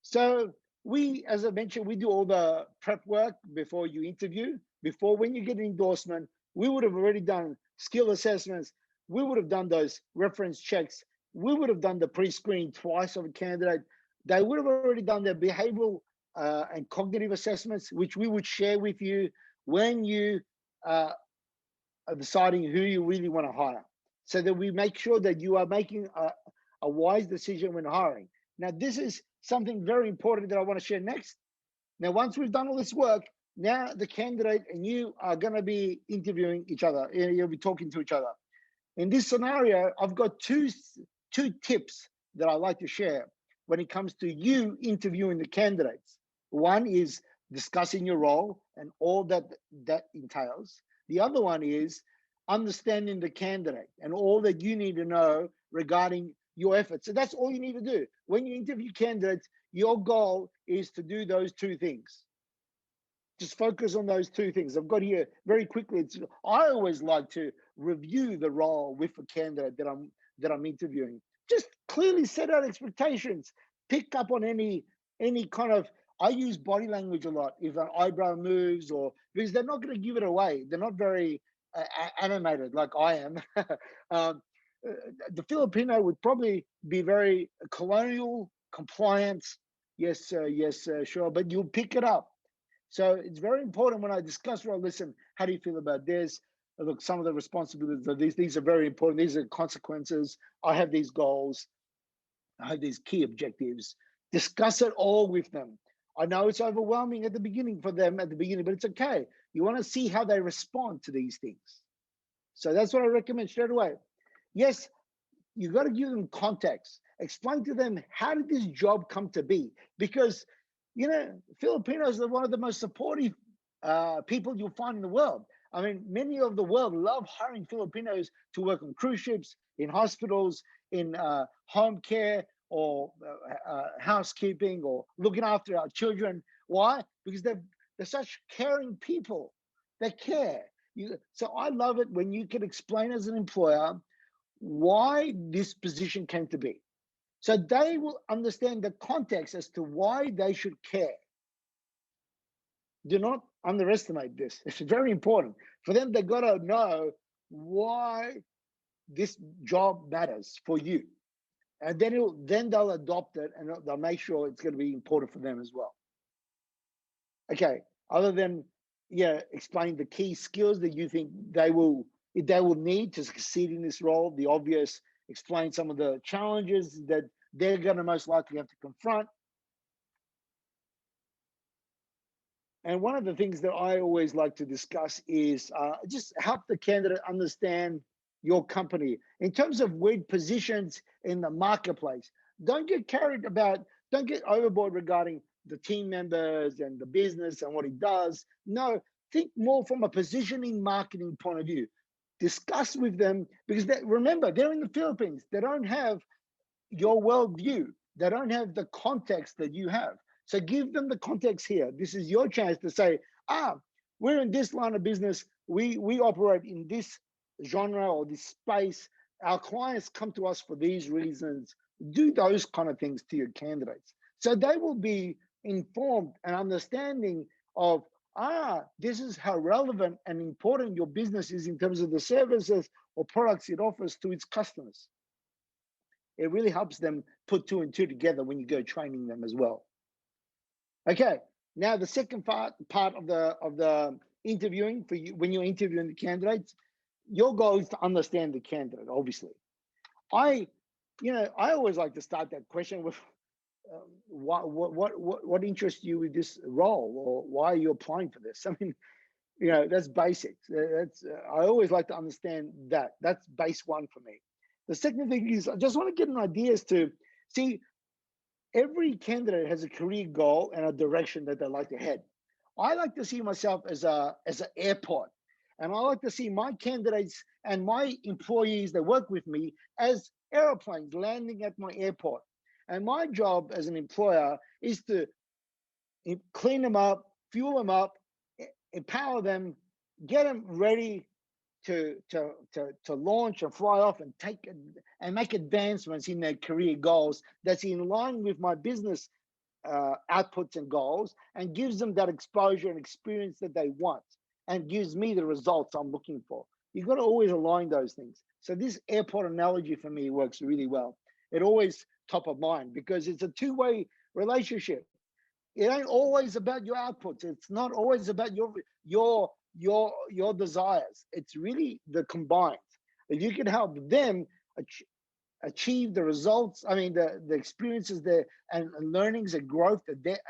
So we, as I mentioned, we do all the prep work before you interview. Before when you get an endorsement, we would have already done skill assessments. We would have done those reference checks. We would have done the pre-screen twice of a candidate. They would have already done their behavioral and cognitive assessments, which we would share with you when you uh, are deciding who you really want to hire, so that we make sure that you are making a wise decision when hiring. Now, this is something very important that I want to share next. Now, once we've done all this work, now the candidate and you are going to be interviewing each other. You'll be talking to each other. In this scenario, I've got two tips that I like to share when it comes to you interviewing the candidates. One is discussing your role and all that entails. The other one is understanding the candidate and all that you need to know regarding your efforts. So that's all you need to do. When you interview candidates, your goal is to do those two things. Just focus on those two things. I've got here very quickly. I always like to review the role with a candidate that I'm interviewing. Just clearly set out expectations. Pick up on any kind of. I use body language a lot. If an eyebrow moves, or because they're not going to give it away. They're not very animated like I am. um, the Filipino would probably be very colonial, compliance. Yes, yes, sure. But you'll pick it up. So it's very important when I discuss, well, listen, how do you feel about this? Look, some of the responsibilities of these are very important. These are consequences. I have these goals. I have these key objectives. Discuss it all with them. I know it's overwhelming at the beginning for them at the beginning, but it's okay. You want to see how they respond to these things. So that's what I recommend straight away. Yes, you got to give them context. Explain to them, how did this job come to be? Because Filipinos are one of the most supportive people you'll find in the world. I mean, many of the world love hiring Filipinos to work on cruise ships, in hospitals, in home care, or housekeeping, or looking after our children. Why? Because they're such caring people. They care. So I love it when you can explain as an employer why this position came to be. So they will understand the context as to why they should care. Do not underestimate this. It's very important. For them, they got to know why this job matters for you. And then they'll adopt it, and they'll make sure it's going to be important for them as well. Okay, other than explain the key skills that you think they will need to succeed in this role, the obvious, explain some of the challenges that they're going to most likely have to confront. And one of the things that I always like to discuss is just help the candidate understand your company in terms of where it positions in the marketplace. Don't get overboard regarding the team members and the business and what it does. No, think more from a positioning marketing point of view. Discuss with them, because remember, they're in the Philippines. They don't have your worldview. They don't have the context that you have. So give them the context here. This is your chance to say, we're in this line of business. We operate in this genre or this space. Our clients come to us for these reasons. Do those kind of things to your candidates. So they will be informed and understanding of, this is how relevant and important your business is in terms of the services or products it offers to its customers. It really helps them put two and two together when you go training them as well. Okay, now the second part of the interviewing for you, when you're interviewing the candidates, your goal is to understand the candidate. Obviously, I always like to start that question with what interests you with this role, or why are you applying for this? I mean, that's basics. I always like to understand that. That's base one for me. The second thing is, I just want to get an idea as to see. Every candidate has a career goal and a direction that they like to head. I like to see myself as an airport, and I like to see my candidates and my employees that work with me as airplanes landing at my airport. And my job as an employer is to clean them up, fuel them up, empower them, get them ready to launch and fly off and make advancements in their career goals that's in line with my business outputs and goals, and gives them that exposure and experience that they want, and gives me the results I'm looking for. You've got to always align those things. So this airport analogy for me works really well. It always top of mind because it's a two-way relationship. It ain't always about your outputs. It's not always about your desires. It's really the combined. If you can help them achieve the results, I mean the experiences there and learnings and growth that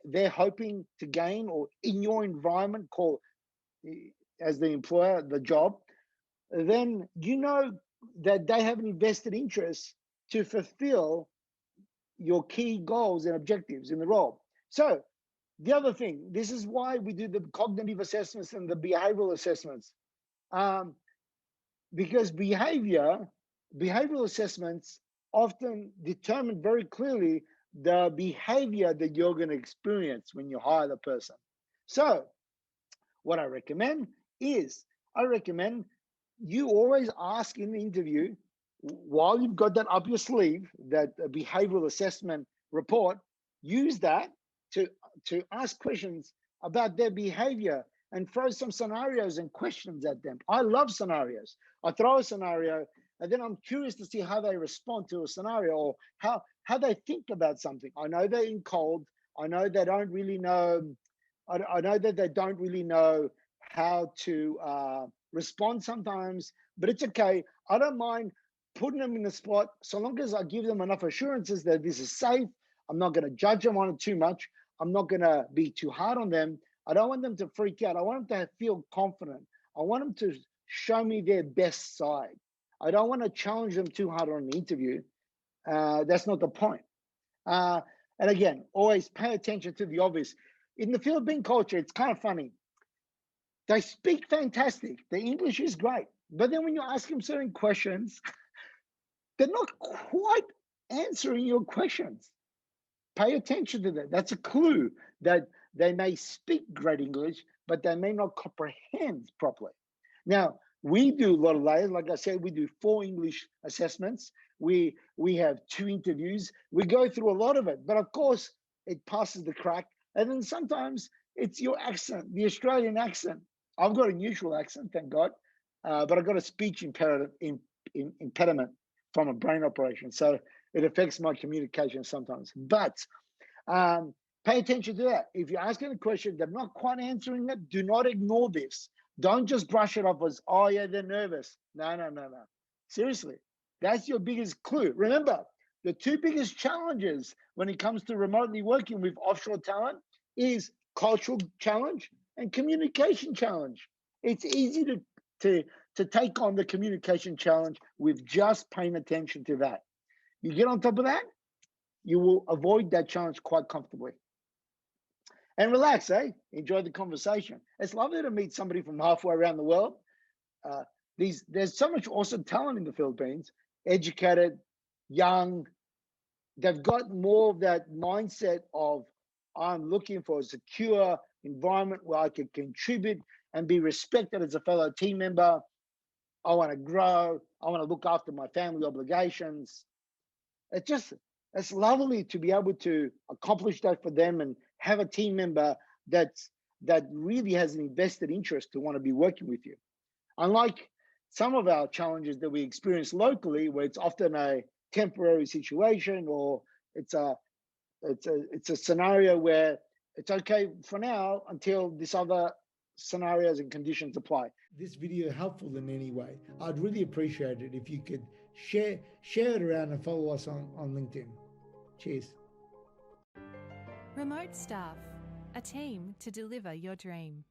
they're hoping to gain, or in your environment, called as the employer the job, then you know that they have an invested interest to fulfill your key goals and objectives in the role. So the other thing, this is why we do the cognitive assessments and the behavioral assessments, um, because behavioral assessments often determine very clearly the behavior that you're going to experience when you hire the person. So what I recommend is, I recommend you always ask in the interview, while you've got that up your sleeve, that behavioral assessment report, use that to ask questions about their behavior and throw some scenarios and questions at them. I love scenarios. I throw a scenario and then I'm curious to see how they respond to a scenario, or how they think about something. I know they're in cold. I know they don't really know. I know that they don't really know how to respond sometimes, but it's okay. I don't mind putting them in the spot so long as I give them enough assurances that this is safe. I'm not going to judge them on it too much. I'm not going to be too hard on them. I don't want them to freak out. I want them to feel confident. I want them to show me their best side. I don't want to challenge them too hard on the interview. That's not the point. And again, always pay attention to the obvious. In the Philippine culture, it's kind of funny. They speak fantastic. The English is great. But then when you ask them certain questions, they're not quite answering your questions. Pay attention to that. That's a clue that they may speak great English, but they may not comprehend properly. Now, we do a lot of layers. Like I said, we do 4 English assessments. We have 2 interviews. We go through a lot of it, but of course, it passes the crack. And then sometimes it's your accent, the Australian accent. I've got a neutral accent, thank God, but I've got a speech impediment from a brain operation. So it affects my communication sometimes. But pay attention to that. If you're asking a question, they're not quite answering it, do not ignore this. Don't just brush it off as, oh yeah, they're nervous. No. Seriously, that's your biggest clue. Remember, the 2 biggest challenges when it comes to remotely working with offshore talent is cultural challenge and communication challenge. It's easy to take on the communication challenge with just paying attention to that. You get on top of that, you will avoid that challenge quite comfortably. And relax, eh? Enjoy the conversation. It's lovely to meet somebody from halfway around the world. There's so much awesome talent in the Philippines, educated, young. They've got more of that mindset of, I'm looking for a secure environment where I can contribute and be respected as a fellow team member. I want to grow. I want to look after my family obligations. It's lovely to be able to accomplish that for them and have a team member that really has an invested interest to want to be working with you. Unlike some of our challenges that we experience locally, where it's often a temporary situation, or it's a scenario where it's okay for now until this other scenarios and conditions apply. This video helpful in any way, I'd really appreciate it if you could share it around and follow us on LinkedIn. Cheers. Remote Staff, a team to deliver your dream.